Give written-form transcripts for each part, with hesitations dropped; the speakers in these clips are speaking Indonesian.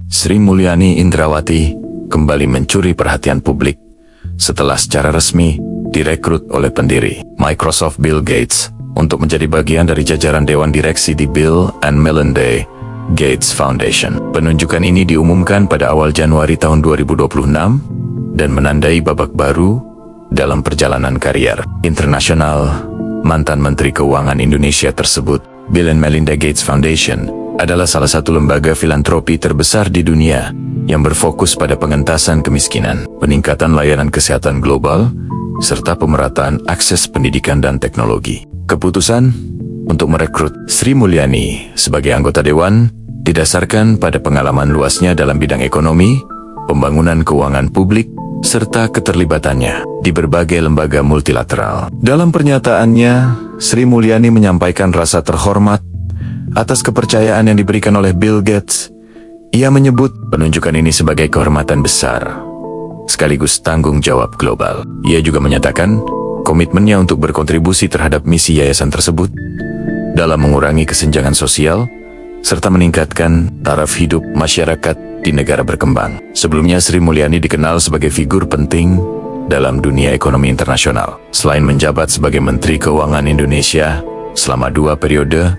Sri Mulyani Indrawati kembali mencuri perhatian publik setelah secara resmi direkrut oleh pendiri Microsoft Bill Gates untuk menjadi bagian dari jajaran Dewan Direksi di Bill and Melinda Gates Foundation. Penunjukan ini diumumkan pada awal Januari tahun 2026 dan menandai babak baru dalam perjalanan karier internasional mantan Menteri Keuangan Indonesia tersebut. Bill and Melinda Gates Foundation adalah salah satu lembaga filantropi terbesar di dunia yang berfokus pada pengentasan kemiskinan, peningkatan layanan kesehatan global, serta pemerataan akses pendidikan dan teknologi. Keputusan untuk merekrut Sri Mulyani sebagai anggota dewan didasarkan pada pengalaman luasnya dalam bidang ekonomi, pembangunan keuangan publik, serta keterlibatannya di berbagai lembaga multilateral. Dalam pernyataannya, Sri Mulyani menyampaikan rasa terhormat atas kepercayaan yang diberikan oleh Bill Gates. Ia menyebut penunjukan ini sebagai kehormatan besar, sekaligus tanggung jawab global. Ia juga menyatakan komitmennya untuk berkontribusi terhadap misi yayasan tersebut dalam mengurangi kesenjangan sosial, serta meningkatkan taraf hidup masyarakat di negara berkembang. Sebelumnya, Sri Mulyani dikenal sebagai figur penting dalam dunia ekonomi internasional. Selain menjabat sebagai Menteri Keuangan Indonesia selama 2 periode,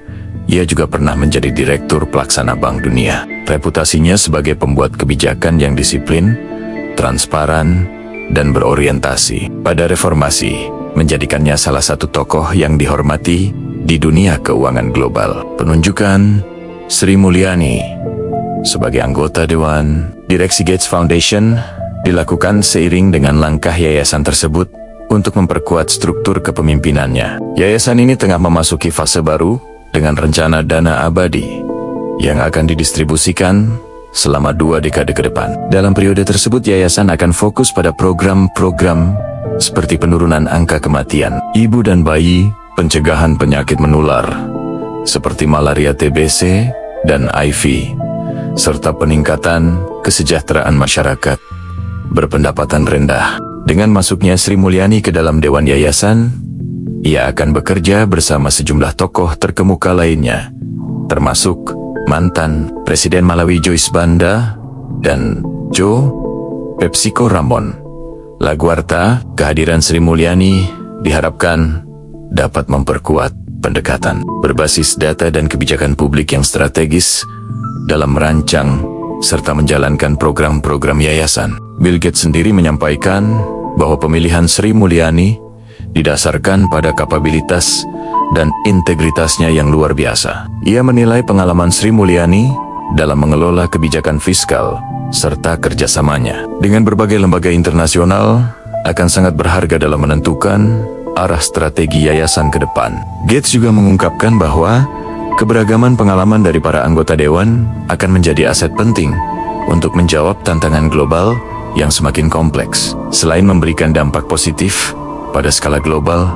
ia juga pernah menjadi Direktur Pelaksana Bank Dunia. Reputasinya sebagai pembuat kebijakan yang disiplin, transparan, dan berorientasi pada reformasi menjadikannya salah satu tokoh yang dihormati di dunia keuangan global. Penunjukan Sri Mulyani sebagai anggota Dewan Direksi Gates Foundation dilakukan seiring dengan langkah yayasan tersebut untuk memperkuat struktur kepemimpinannya. Yayasan ini tengah memasuki fase baru dengan rencana dana abadi yang akan didistribusikan selama 2 dekade ke depan. Dalam periode tersebut, yayasan akan fokus pada program-program seperti penurunan angka kematian ibu dan bayi, pencegahan penyakit menular seperti malaria TBC dan HIV, serta peningkatan kesejahteraan masyarakat berpendapatan rendah. Dengan masuknya Sri Mulyani ke dalam Dewan Yayasan, ia akan bekerja bersama sejumlah tokoh terkemuka lainnya, termasuk mantan Presiden Malawi Joyce Banda dan Joe PepsiCo Ramon Laguarta. Kehadiran Sri Mulyani diharapkan dapat memperkuat pendekatan berbasis data dan kebijakan publik yang strategis dalam merancang serta menjalankan program-program yayasan. Bill Gates sendiri menyampaikan bahwa pemilihan Sri Mulyani didasarkan pada kapabilitas dan integritasnya yang luar biasa. Ia menilai pengalaman Sri Mulyani dalam mengelola kebijakan fiskal serta kerjasamanya dengan berbagai lembaga internasional akan sangat berharga dalam menentukan arah strategi yayasan ke depan. Gates juga mengungkapkan bahwa keberagaman pengalaman dari para anggota dewan akan menjadi aset penting untuk menjawab tantangan global yang semakin kompleks. Selain memberikan dampak positif pada skala global,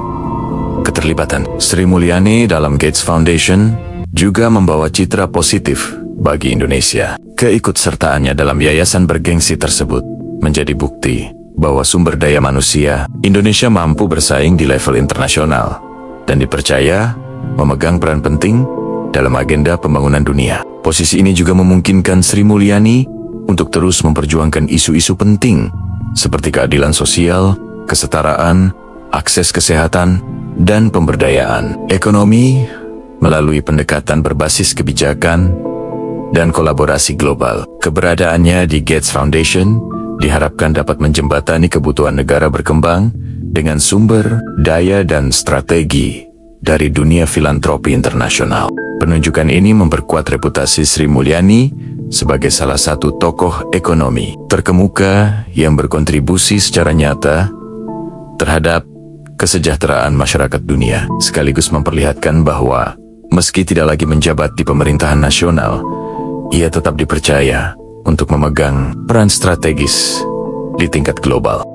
keterlibatan Sri Mulyani dalam Gates Foundation juga membawa citra positif bagi Indonesia. Keikutsertaannya dalam yayasan bergengsi tersebut menjadi bukti bahwa sumber daya manusia Indonesia mampu bersaing di level internasional dan dipercaya memegang peran penting dalam agenda pembangunan dunia. Posisi ini juga memungkinkan Sri Mulyani untuk terus memperjuangkan isu-isu penting seperti keadilan sosial, kesetaraan, akses kesehatan, dan pemberdayaan ekonomi melalui pendekatan berbasis kebijakan dan kolaborasi global. Keberadaannya di Gates Foundation diharapkan dapat menjembatani kebutuhan negara berkembang dengan sumber daya dan strategi dari dunia filantropi internasional. Penunjukan ini memperkuat reputasi Sri Mulyani sebagai salah satu tokoh ekonomi terkemuka yang berkontribusi secara nyata terhadap kesejahteraan masyarakat dunia, sekaligus memperlihatkan bahwa meski tidak lagi menjabat di pemerintahan nasional, ia tetap dipercaya untuk memegang peran strategis di tingkat global.